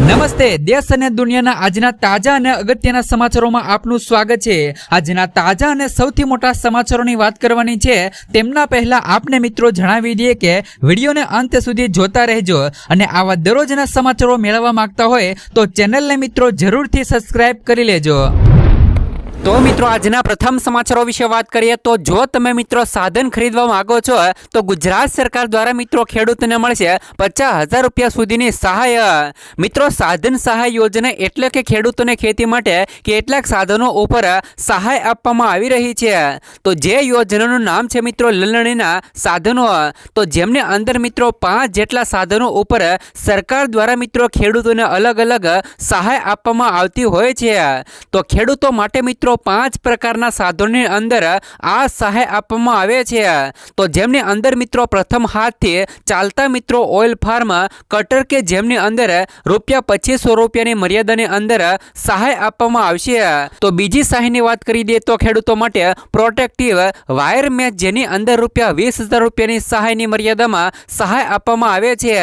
નમસ્તે, દેશ અને દુનિયાના આજના તાજા અને અગત્યના સમાચારોમાં આપનું સ્વાગત છે। આજના તાજા અને સૌથી મોટા સમાચારોની વાત કરવાની છે। તેમના પહેલા આપને મિત્રો જણાવી દઈએ કે વિડીયોને અંત સુધી જોતા રહેજો અને આવા દરરોજના સમાચારો મેળવવા માંગતા હોય તો ચેનલને મિત્રો જરૂરથી સબસ્ક્રાઇબ કરી લેજો। તો મિત્રો આજના પ્રથમ સમાચારો વિશે વાત કરીએ તો જો તમે મિત્રો સાધન ખરીદવા માંગો છો તો ગુજરાત સરકાર દ્વારા મિત્રો ખેડૂતોને મળશે 50,000 રૂપિયા સુધીની સહાય। મિત્રો સાધન સહાય યોજના એટલે કે ખેડૂતોને ખેતી માટે કેટલાક સાધનો ઉપર સહાય આપવામાં આવી રહી છે। તો જે યોજનાનું નામ છે મિત્રો લણણીના સાધનો। તો જેમની અંદર મિત્રો 5 જેટલા સાધનો ઉપર સરકાર દ્વારા મિત્રો ખેડૂતોને અલગ અલગ સહાય આપવામાં આવતી હોય છે। તો ખેડૂતો માટે મિત્રો 5 પ્રકારના સાધનોની અંદર આ સહાય આપવામાં આવે છે। તો જેમની અંદર મિત્રો પ્રથમ હાથથી ચાલતા મિત્રો ઓઇલ ફાર્મ કટર કે જેમની અંદર ₹2500 રૂપિયાની મર્યાદાની અંદર સહાય આપવામાં આવશે। તો બીજી સહાયની વાત કરી દઈએ તો ખેડૂતો માટે પ્રોટેક્ટિવ વાયર મેચ જેની અંદર ₹20,000 રૂપિયાની સહાયની મર્યાદામાં સહાય આપવામાં આવે છે।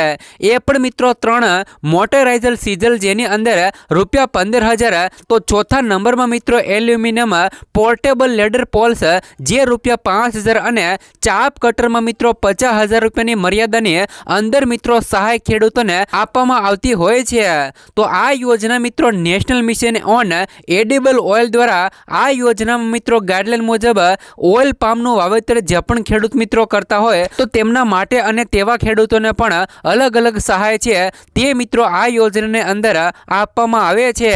એ પણ મિત્રો 3 મોટરાઇઝર સીઝલ જેની અંદર ₹15,000। તો ચોથા નંબરમાં મિત્રો એલ્યુમિનિયમ પોર્ટેબલ લેડર પોલ્સ જે ₹5,000 અને ચાપ કટરમાં મિત્રો 50,000 રૂપિયાની મર્યાદાની અંદર મિત્રો સહાય ખેડૂતોને આપવામાં આવતી હોય છે। તો આ યોજના મિત્રો national mission on edible oil દ્વારા આ યોજનામાં મિત્રો ગાઈડલાઈન મુજબ ઓઇલ પામનું વાવેતર જે પણ ખેડૂત મિત્રો કરતા હોય તો તેમના માટે અને તેવા ખેડૂતોને પણ અલગ અલગ સહાય છે તે મિત્રો આ યોજનાની અંદર આપવામાં આવે છે।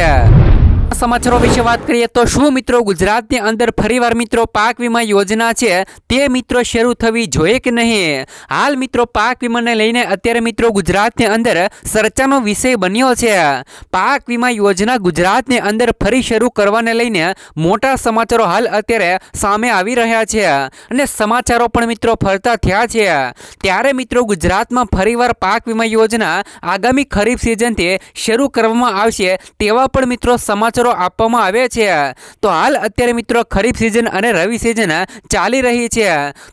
સમાચારો વિશે વાત કરીએ તો શું મિત્રો ગુજરાતની અંદર ફરીવાર મિત્રો પાક વીમા યોજના છે તે મિત્રો શરૂ થવી જોઈએ કે નહીં? હાલ મિત્રો પાક વીમાને લઈને અત્યારે મિત્રો ગુજરાતની અંદર ચર્ચાનો વિષય બન્યો છે। પાક વીમા યોજના ગુજરાતની અંદર ફરી શરૂ કરવાને લઈને મોટા સમાચારો હાલ અત્યારે સામે આવી રહ્યા છે અને સમાચારો પણ મિત્રો ફરતા થયા છે। ત્યારે મિત્રો ગુજરાતમાં ફરીવાર પાક વીમા યોજના આગામી ખરીફ સિઝનથી શરૂ કરવામાં આવશે તેવા પણ મિત્રો સમાચારો આપવામાં આવે છે। તો હાલ અત્યારે મિત્રો ખરીફ સિઝન અને રવિ સિઝન ચાલી રહી છે।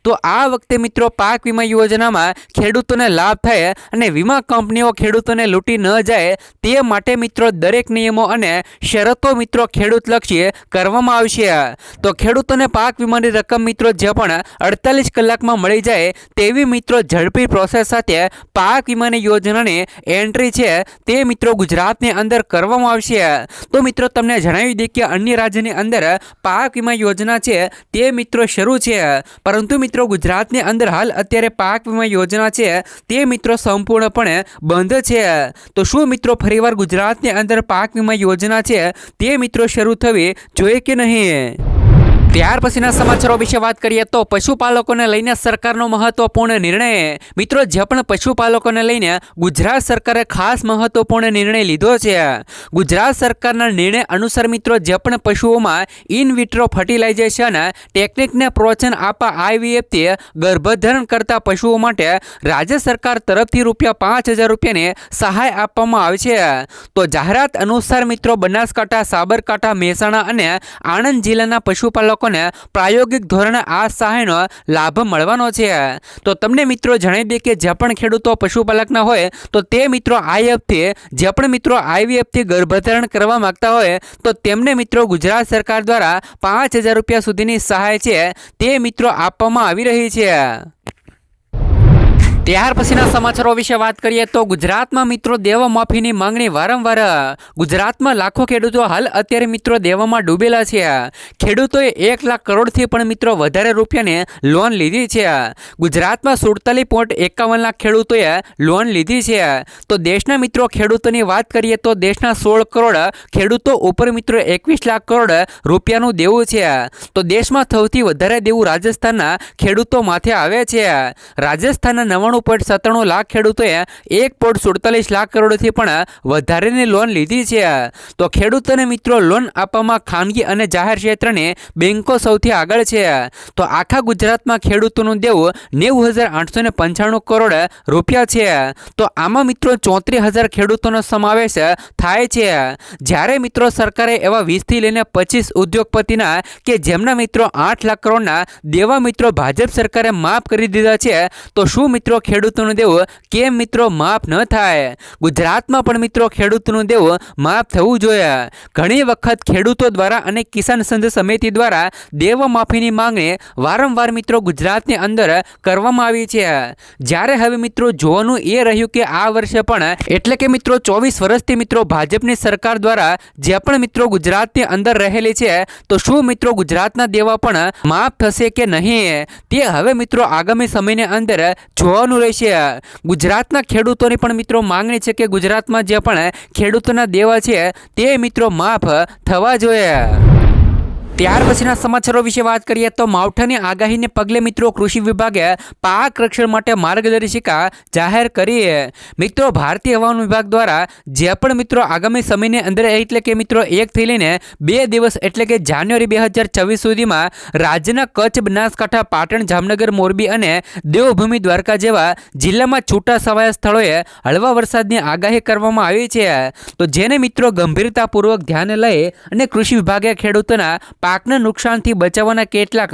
તો આ વખતે મિત્રો પાક વીમા યોજનામાં ખેડૂતોને લાભ થાય અને વીમા કંપનીઓ ખેડૂતોને લૂંટી ન જાય તે માટે મિત્રો દરેક નિયમો અને શરતો મિત્રો ખેડૂતલક્ષી કરવામાં આવશે। તો ખેડૂતોને પાક વીમાની રકમ મિત્રો જે પણ 48 કલાકમાં મળી જાય તેવી મિત્રો ઝડપી પ્રોસેસ સાથે પાક વીમાની યોજનાની એન્ટ્રી છે તે મિત્રો ગુજરાતની અંદર કરવામાં આવશે। તો મિત્રો તમને જણાવી દઈએ કે અન્ય રાજ્યની અંદર પાક વીમા યોજના છે તે મિત્રો શરૂ છે પરંતુ મિત્રો ગુજરાતની અંદર હાલ અત્યારે પાક વીમા યોજના છે તે મિત્રો સંપૂર્ણપણે બંધ છે। તો શું મિત્રો ફરીવાર ગુજરાતની અંદર પાક વીમા યોજના છે તે મિત્રો શરૂ થવી જોઈએ કે નહીં? ત્યાર પછીના સમાચારો વિશે વાત કરીએ તો પશુપાલકોને લઈને સરકારનો મહત્વપૂર્ણ નિર્ણય। મિત્રો જે પણ પશુપાલકોને લઈને ગુજરાત સરકારે ખાસ મહત્વપૂર્ણ નિર્ણય લીધો છે। ગુજરાત સરકારના નિર્ણય અનુસાર મિત્રો જે પણ પશુઓમાં ઇન વિટ્રો ફર્ટિલાઇઝેશન ટેકનિકને પ્રોત્સાહન આપવા IVFથી ગર્ભધારણ કરતા પશુઓ માટે રાજ્ય સરકાર તરફથી ₹5,000 રૂપિયાની સહાય આપવામાં આવશે। તો જાહેરાત અનુસાર મિત્રો બનાસકાંઠા, સાબરકાંઠા, મહેસાણા અને આણંદ જિલ્લાના પશુપાલકો પ્રાયોગિક ધોરણે આ સહાયનો લાભ મળવાનો છે। તો તમને મિત્રો જણાવી દઈએ કે જે પણ ખેડૂતો પશુપાલકના હોય તો તે મિત્રો જે પણ મિત્રો IVFથી ગર્ભધારણ કરવા માંગતા હોય તો તેમને મિત્રો ગુજરાત સરકાર દ્વારા 5,000 રૂપિયા સુધીની સહાય છે તે મિત્રો આપવામાં આવી રહી છે। ત્યાર પછીના સમાચારો વિશે વાત કરીએ તો ગુજરાતમાં મિત્રો દેવા માફીની માંગણી વારંવાર। ગુજરાતમાં લાખો ખેડૂતો હાલ અત્યારે મિત્રો દેવામાં ડૂબેલા છે। ખેડૂતોએ 1 લાખ કરોડથી પણ મિત્રો વધારે રૂપિયાની લોન લીધી છે। ગુજરાતમાં 47.51 લાખ ખેડૂતોએ લોન લીધી છે। તો દેશના મિત્રો ખેડૂતોની વાત કરીએ તો દેશના 16 કરોડ ખેડૂતો ઉપર મિત્રો 21 લાખ કરોડ રૂપિયાનું દેવું છે। તો દેશમાં સૌથી વધારે દેવું રાજસ્થાનના ખેડૂતો માથે આવે છે। રાજસ્થાનના 99.97 લાખ ખેડૂતોએ 1.47 લાખ કરોડથી પણ વધારેની લોન લીધી છે। તો ખેડૂતોને મિત્રો લોન આપવામાં ખાનગી અને જાહેર ક્ષેત્રની બેંકો સૌથી આગળ છે। તો આખા ગુજરાતમાં ખેડૂતોનું દેવું 90,895 કરોડ રૂપિયા છે। તો આમાં મિત્રો 34,000 ખેડૂતોનો સમાવેશ થાય છે। જ્યારે મિત્રો સરકારે એવા 20થી લઈને 25 ઉદ્યોગપતિના કે જેમના મિત્રો 8 લાખ કરોડના દેવા મિત્રો ભાજપ સરકારે માફ કરી દીધા છે। તો શું મિત્રો ખેડૂતોનું દેવું કેમ મિત્રો માફ ન થાય? ગુજરાતમાં પણ મિત્રો ખેડૂતોનું દેવું માફ થવું જોઈએ. ઘણી વખત ખેડૂતો દ્વારા અને કિસાન સંઘ સમિતિ દ્વારા દેવ માફીની માંગણી વારંવાર મિત્રો ગુજરાતની અંદર કરવામાં આવી છે. જ્યારે હવે મિત્રો જોવાનું એ રહ્યું કે આ વર્ષે પણ એટલે કે મિત્રો 24 વર્ષથી મિત્રો ભાજપની સરકાર દ્વારા જે પણ મિત્રો ગુજરાતની અંદર રહેલી છે તો શું મિત્રો ગુજરાતના દેવા પણ માફ થશે કે નહીં તે હવે મિત્રો આગામી સમયની અંદર જોવાનું રહેશે. ગુજરાતના ખેડૂતોની પણ મિત્રો માંગણી છે કે ગુજરાતમાં જે પણ ખેડૂતોના દેવા છે તે મિત્રો માફ થવા જોઈએ. ત્યાર પછીના સમાચારો વિશે વાત કરીએ તો માવઠાની આગાહીને પગલે મિત્રો કૃષિ વિભાગે પાક રક્ષણ માટે માર્ગદર્શિકા જાહેર કરી. મિત્રો ભારતીય હવામાન વિભાગ દ્વારા જે પણ મિત્રો આગામી સમયની અંદર એટલે કે મિત્રો 1 થી લઈને 2 દિવસ એટલે કે જાન્યુઆરી 2024 સુધીમાં રાજ્યના કચ્છ, બનાસકાંઠા, પાટણ, જામનગર, મોરબી અને દેવભૂમિ દ્વારકા જેવા જિલ્લામાં છૂટા છવાયા સ્થળોએ હળવા વરસાદની આગાહી કરવામાં આવી છે. તો જેને મિત્રો ગંભીરતાપૂર્વક ધ્યાને લઈ અને કૃષિ વિભાગે ખેડૂતોના પાકના નુકસાનથી બચાવવાના કેટલાક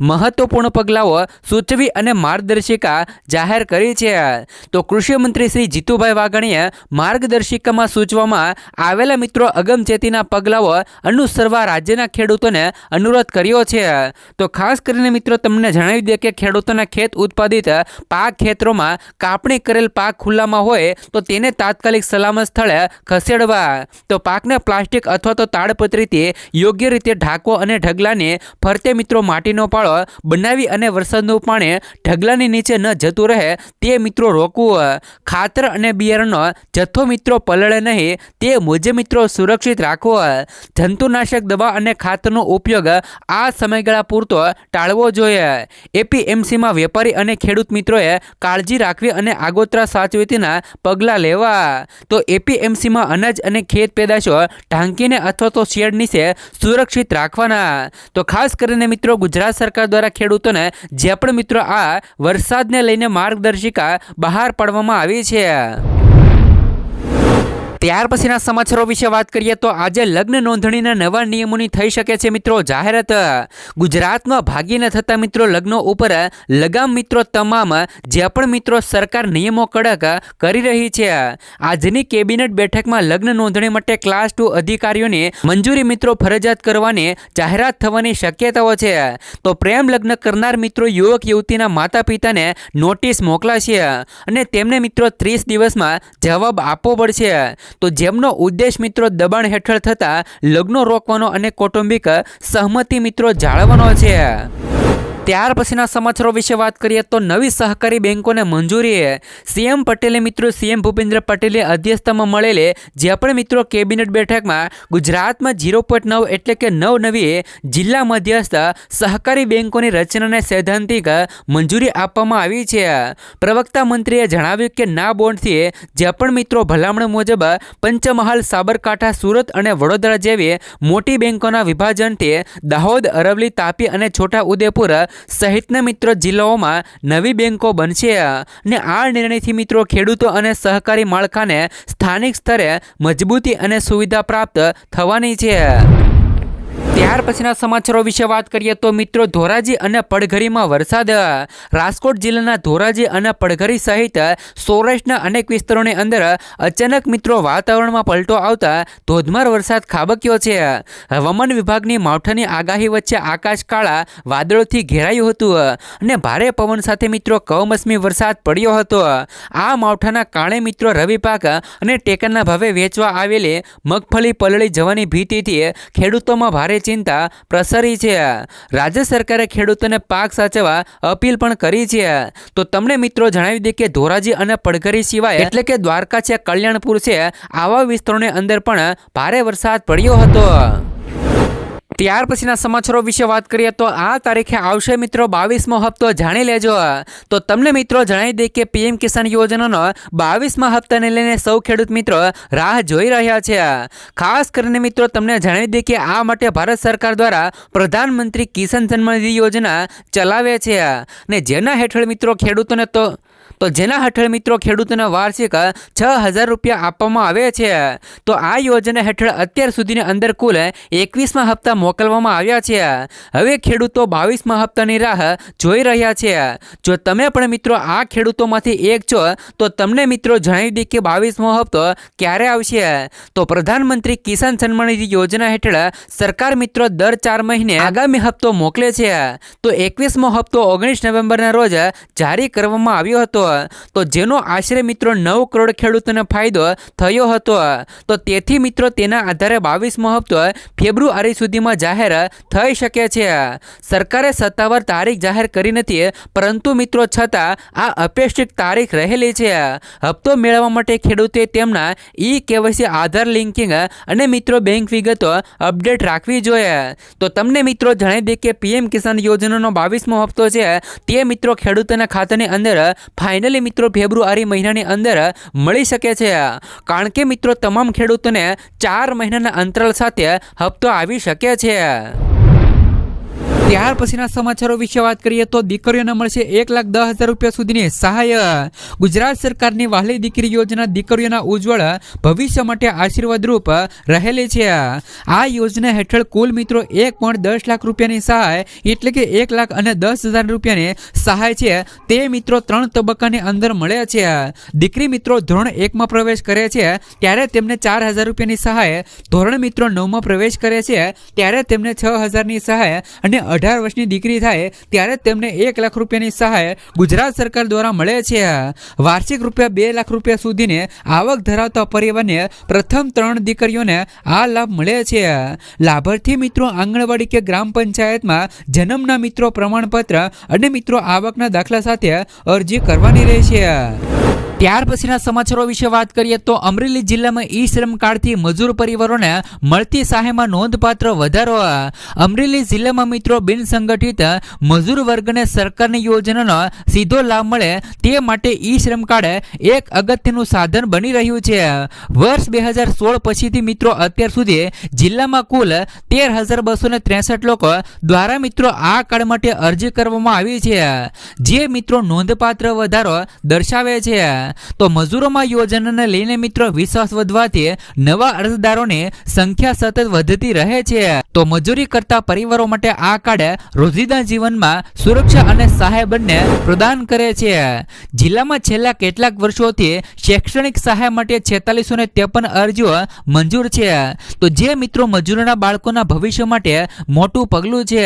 મહત્વપૂર્ણ પગલાઓ સૂચવી અને માર્ગદર્શિકા જાહેર કરી છે. તો કૃષિ મંત્રી શ્રી જીતુભાઈ વાઘાણીએ માર્ગદર્શિકામાં સૂચવવામાં આવેલા મિત્રો અગમચેતીના પગલાઓ અનુસરવા રાજ્યના ખેડૂતોને અનુરોધ કર્યો છે. તો ખાસ કરીને મિત્રો તમને જણાવી દે કે ખેડૂતોના ખેત ઉત્પાદિત પાક ખેતરોમાં કાપણી કરેલ પાક ખુલ્લામાં હોય તો તેને તાત્કાલિક સલામત સ્થળે ખસેડવા. તો પાકને પ્લાસ્ટિક અથવા તો તાડપત્રીથી યોગ્ય રીતે ઢાંકવો અને ઢગલાની ફરતે મિત્રો માટીનો પાળો બનાવી અને વરસાદનું પાણી ઢગલાની નીચે ન જતું રહે તે મિત્રો રોકવું. ખાતર અને બિયારણનો જથ્થો મિત્રો પલળે નહીં તે મુજબ મિત્રો સુરક્ષિત રાખવો. જંતુનાશક દવા અને ખાતરનો ઉપયોગ આ સમયગાળા પૂરતો ટાળવો જોઈએ. એપીએમસીમાં વેપારી અને ખેડૂત મિત્રોએ કાળજી રાખવી અને આગોતરા સાવચેતીના પગલાં લેવા. તો એપીએમસીમાં અનાજ અને ખેત પેદાશો ઢાંકીને અથવા તો શેડ નીચે સુરક્ષિત રાખવાના. તો ખાસ કરીને મિત્રો ગુજરાત સરકાર દ્વારા ખેડૂતોને જે પણ મિત્રો આ વરસાદને લઈને માર્ગદર્શિકા બહાર પાડવામાં આવી છે. ત્યાર પછીના સમાચારો વિશે વાત કરીએ તો આજે લગ્ન નોંધણીના નવા નિયમોની થઈ શકે છે મિત્રો જાહેરાત. ગુજરાતમાં ભાગીને થતા મિત્રો લગ્નો ઉપર લગામ મિત્રો તમામ જે પણ મિત્રો સરકાર નિયમો કડક કરી રહી છે. આજની કેબિનેટ બેઠકમાં લગ્ન નોંધણી માટે ક્લાસ 2 અધિકારીઓની મંજૂરી મિત્રો ફરજિયાત કરવાની જાહેરાત થવાની શક્યતાઓ છે. તો પ્રેમ લગ્ન કરનાર મિત્રો યુવક યુવતીના માતા પિતાને નોટિસ મોકલાશે અને તેમને મિત્રો 30 દિવસમાં જવાબ આપવો પડશે. તો જેમનો ઉદ્દેશ મિત્રો દબાણ હેઠળ થતા લગ્નો રોકવાનો અને કૌટુંબિક સહમતિ મિત્રો જાળવવાનો છે. ત્યાર પછીના સમાચારો વિશે વાત કરીએ તો નવી સહકારી બેંકોને મંજૂરી. સીએમ પટેલે મિત્રો સીએમ ભૂપેન્દ્ર પટેલે અધ્યક્ષતામાં મળેલી જે પણ મિત્રો કેબિનેટ બેઠકમાં ગુજરાતમાં 0.9 એટલે કે 9 નવી જિલ્લા મધ્યસ્થ સહકારી બેંકોની રચનાને સૈદ્ધાંતિક મંજૂરી આપવામાં આવી છે. પ્રવક્તા મંત્રીએ જણાવ્યું કે ના બોન્ડથી જે પણ મિત્રો ભલામણ મુજબ પંચમહાલ, સાબરકાંઠા, સુરત અને વડોદરા જેવી મોટી બેંકોના વિભાજનથી દાહોદ, અરવલ્લી, તાપી અને છોટા ઉદેપુર સહિતના મિત્રો જિલ્લાઓમાં નવી બેંકો બનશે અને આ નિર્ણયથી મિત્રો ખેડૂતો અને સહકારી માળખાને સ્થાનિક સ્તરે મજબૂતી અને સુવિધા પ્રાપ્ત થવાની છે. ત્યાર પછીના સમાચારો વિશે વાત કરીએ તો મિત્રો ધોરાજી અને પડઘરીમાં વરસાદ. રાજકોટ જિલ્લાના ધોરાજી અને પડઘરી સહિત સૌરાષ્ટ્રના અનેક વિસ્તારોની અંદર અચાનક મિત્રો વાતાવરણમાં પલટો આવતા ધોધમાર વરસાદ ખાબક્યો છે. હવામાન વિભાગની માવઠાની આગાહી વચ્ચે આકાશ કાળા વાદળોથી ઘેરાયું હતું અને ભારે પવન સાથે મિત્રો કમોસમી વરસાદ પડ્યો હતો. આ માવઠાના કારણે મિત્રો રવિ પાક અને ટેકાના ભાવે વેચવા આવેલી મગફળી પલળી જવાની ભીતિથી ખેડૂતોમાં ભારે ચિંતા પ્રસરી છે. રાજ્ય સરકારે ખેડૂતોને પાક સાચવવા અપીલ પણ કરી છે. તો તમને મિત્રો જણાવી દે કે ધોરાજી અને પડઘરી સિવાય એટલે કે દ્વારકા છે, કલ્યાણપુર છે, આવા વિસ્તારોની અંદર પણ ભારે વરસાદ પડ્યો હતો. ત્યાર પછીના સમાચારો વિશે વાત કરીએ તો આ તારીખે આવશે મિત્રો 22મો હપ્તો, જાણી લેજો. તો તમને મિત્રો જણાવી દે કે પીએમ કિસાન યોજનાનો 22મા હપ્તાને લઈને સૌ ખેડૂત મિત્રો રાહ જોઈ રહ્યા છે. ખાસ કરીને મિત્રો તમને જણાવી દે કે આ માટે ભારત સરકાર દ્વારા પ્રધાનમંત્રી કિસાન સન્માન નિધિ યોજના ચલાવે છે અને જેના હેઠળ મિત્રો ખેડૂતોને તો જેના હેઠળ મિત્રો ખેડૂતોને વાર્ષિક 6,000 રૂપિયા આપવામાં આવે છે। તો આ યોજના હેઠળ અત્યાર સુધીની અંદર કુલ 21મા હપ્તા મોકલવામાં આવ્યા છે। હવે ખેડૂતો 22મા હપ્તાની રાહ જોઈ રહ્યા છે। જો તમે પણ મિત્રો આ ખેડૂતોમાંથી એક છો તો તમને મિત્રો જણાવી દઈએ કે 22મો હપ્તો ક્યારે આવશે। તો પ્રધાનમંત્રી કિસાન સન્માન નિધિ યોજના હેઠળ સરકાર મિત્રો દર 4 મહિને આગામી હપ્તો મોકલે છે। તો 21મો હપ્તો 19 નવેમ્બરના રોજ જારી કરવામાં આવ્યો હતો। તો જેનો આશરે મિત્રો 9 કરોડ ખેડૂતોને ફાયદો થયો હતો। તો તેથી મિત્રો તેના આધારે 22મો હપ્તો ફેબ્રુઆરી સુધીમાં જાહેર થઈ શકે છે। સરકારે સત્તાવાર તારીખ જાહેર કરી નથી, પરંતુ મિત્રો છતાં આ અપેક્ષિત તારીખ રહેલી છે। હપ્તો મેળવવા માટે ખેડૂતે તેમના KYC આધાર લિંકિંગ અને મિત્રો બેંક વિગતો અપડેટ રાખવી જોઈએ। તો તમને મિત્રો જણાવી દે કે PM કિસાન યોજનાનો 22મો હપ્તો છે તે મિત્રો ખેડૂતોના ખાતાની અંદર ફાઇનલી મિત્રો ફેબ્રુઆરી મહિનાની અંદર મળી શકે છે, કારણ કે મિત્રો તમામ ખેડૂતોને 4 મહિનાના અંતરાલ સાથે હપ્તો આવી શકે છે। ત્યાર પછીના સમાચારો વિશે વાત કરીએ તો દીકરીઓને મળશે 1,10,000 રૂપિયા સુધીની સહાય। ગુજરાત સરકારની વહાલી દીકરી યોજના દીકરીઓના ઉજ્જવળ ભવિષ્ય માટે આશીર્વાદરૂપ રહેલી છે। આ યોજના હેઠળ કુલ મિત્રો 1.10 લાખ રૂપિયાની સહાય એટલે કે 1,10,000 રૂપિયાની સહાય છે તે મિત્રો 3 તબક્કાની અંદર મળે છે। દીકરી મિત્રો ધોરણ 1માં પ્રવેશ કરે છે ત્યારે તેમને 4,000 રૂપિયાની સહાય, ધોરણ મિત્રો 9માં પ્રવેશ કરે છે ત્યારે તેમને 6,000ની સહાય અને 18 વર્ષની દીકરી થાય ત્યારે તેમને 1 લાખ રૂપિયાની સહાય ગુજરાત સરકાર દ્વારા મળે છે। વાર્ષિક રૂપિયા 2 લાખ રૂપિયા સુધીની આવક ધરાવતા પરિવારને પ્રથમ 3 દીકરીઓને આ લાભ મળે છે। લાભાર્થી મિત્રો આંગણવાડી કે ગ્રામ પંચાયતમાં જન્મના મિત્રો પ્રમાણપત્ર અને મિત્રો આવકના દાખલા સાથે અરજી કરવાની રહેશે। ત્યાર પછીના સમાચારો વિશે વાત કરીએ તો અમરેલી જિલ્લામાં શ્રમ કાર્ડથી મજૂર પરિવારોને મળતી સહાયમાં નોંધપાત્ર વધારો। અમરેલી જિલ્લામાં મિત્રો બિનસંગઠિત મજૂર વર્ગને સરકારની યોજનાનો સીધો લાભ મળે તે માટે શ્રમ કાર્ડ એક અગત્યનું સાધન બની રહ્યું છે। વર્ષ 2016 પછીથી મિત્રો અત્યાર સુધી જિલ્લામાં કુલ 13,263 લોકો દ્વારા મિત્રો આ કાર્ડ માટે અરજી કરવામાં આવી છે, જે મિત્રો નોંધપાત્ર વધારો દર્શાવે છે। તો મજૂરોમાં યોજનાને લઈને મિત્રો વિશ્વાસ વધવાથી નવા અરજદારોની સંખ્યા સતત વધતી રહે છે। તો મજૂરી કરતા પરિવારો માટે આ કાર્ડ રોજિંદા જીવનમાં સુરક્ષા અને સહાય બંને પ્રદાન કરે છે। જિલ્લામાં છેલ્લા કેટલાક વર્ષોથી શૈક્ષણિક સહાય માટે 4653 અરજીઓ મંજૂર છે। તો જે મિત્રો મજૂરોના બાળકોના ભવિષ્ય માટે મોટું પગલું છે।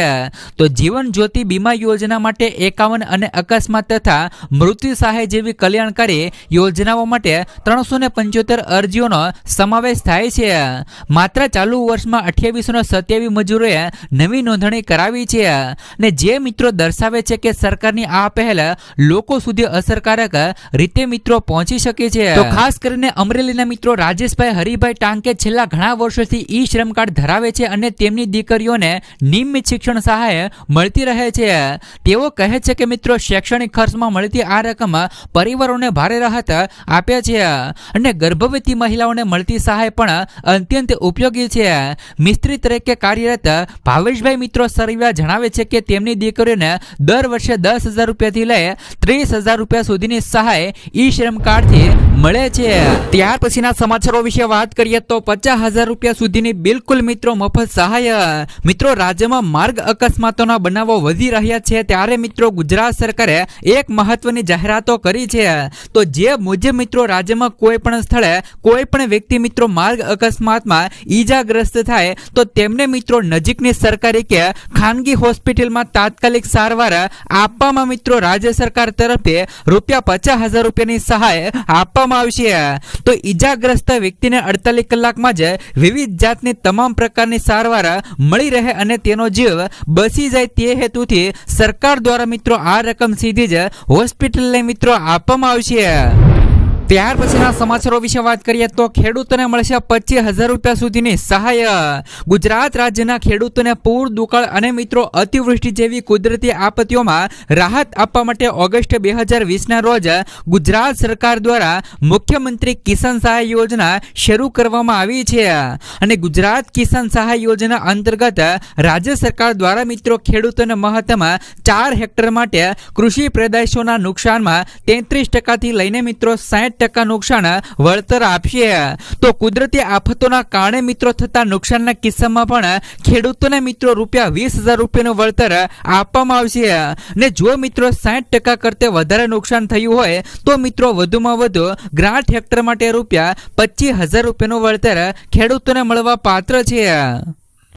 તો જીવન જ્યોતિ બીમા યોજના માટે 51 અને અકસ્માત તથા મૃત્યુ સહાય જેવી કલ્યાણકારી યોજનાઓ માટે 375 અરજીઓનો સમાવેશ થાય છે। માત્ર ચાલુ વર્ષમાં 2827 મજૂરોએ નવી નોંધણી કરાવી છે અને જે મિત્રો દર્શાવે છે કે સરકારની આ પહેલ લોકો સુધી અસરકારક રીતે મિત્રો પહોંચી શકે છે। તો ખાસ કરીને અમરેલીના મિત્રો રાજેશભાઈ હરિભાઈ ટાંકે છેલ્લા ઘણા વર્ષોથી શ્રમ કાર્ડ ધરાવે છે અને તેમની દીકરીઓને નિયમિત શિક્ષણ સહાય મળતી રહે છે। તેઓ કહે છે કે મિત્રો શૈક્ષણિક ખર્ચમાં મળતી આ રકમ પરિવારોને ભારે રાહત આપે છે અને ગર્ભવતી મહિલાઓને મળતી સહાય પણ અત્યંત ઉપયોગી છે। મિસ્ત્રી તરીકે કાર્યરત ભાવેશભાઈ મિત્રો સરવિયા જણાવે છે કે તેમની દીકરીઓને દર વર્ષે 10,000 રૂપિયાથી લઈ 30,000 રૂપિયા સુધીની સહાય શ્રમ કાર્ડથી મળે છે। ત્યાર પછીના સમાચારો વિશે વાત કરીએ તો 50,000 રૂપિયા સુધીની બિલકુલ મિત્રો મફત સહાય। મિત્રો રાજ્યમાં માર્ગ અકસ્માતોના બનાવો વધી રહ્યા છે ત્યારે મિત્રો ગુજરાત સરકારે એક મહત્વની જાહેરાતો કરી છે। તો જે મુજબ મિત્રો રાજ્યમાં કોઈ પણ સ્થળે કોઈ પણ વ્યક્તિ મિત્રો માર્ગ અકસ્માતમાં ઈજાગ્રસ્ત થાય તો તેમને મિત્રો નજીકની સરકારી કે ખાનગી હોસ્પિટલમાં તાત્કાલિક સારવાર આપવામાં મિત્રો રાજ્ય સરકાર તરફથી રૂપિયા 50,000 રૂપિયાની સહાય આપવામાં આવશે। તો ઈજાગ્રસ્ત વ્યક્તિને 48 કલાકમાં જ વિવિધ જાતની તમામ પ્રકારની સારવાર મળી રહે અને તેનો જીવ બચી જાય તે હેતુથી સરકાર દ્વારા મિત્રો આ રકમ સીધી જ હોસ્પિટલને મિત્રો આપવામાં આવશે। ત્યાર પછીના સમાચારો વિશે વાત કરીએ તો ખેડૂતોને મળશે 25,000 રૂપિયા સુધીની સહાય. ગુજરાત રાજ્યના ખેડૂતોને પૂર, દુકાળ અને મિત્રો અતિવૃષ્ટિ જેવી કુદરતી આપત્તિઓમાં રાહત આપવા માટે ઓગસ્ટ 2020ના રોજ ગુજરાત સરકાર દ્વારા મુખ્યમંત્રી કિસાન સહાય યોજના શરૂ કરવામાં આવી છે. અને ગુજરાત કિસાન સહાય યોજના અંતર્ગત રાજ્ય સરકાર દ્વારા મિત્રો ખેડૂતોને મહત્તમ 4 હેક્ટર માટે કૃષિ પેદાશોના નુકસાનમાં 33% લઈને મિત્રો 60% નુકસાન વળતર આપશે. તો કુદરતી આફતોના કારણે મિત્રો થતા નુકસાનના કિસ્સામાં પણ ખેડૂતોને મિત્રો ₹20,000 રૂપિયાનું વળતર આપવામાં આવશે. ને જો મિત્રો 60% કરતા વધારે નુકસાન થયું હોય તો મિત્રો વધુમાં વધુ ગ્રાન્ટ હેક્ટર માટે ₹25,000 રૂપિયાનું વળતર ખેડૂતોને મળવા પાત્ર છે.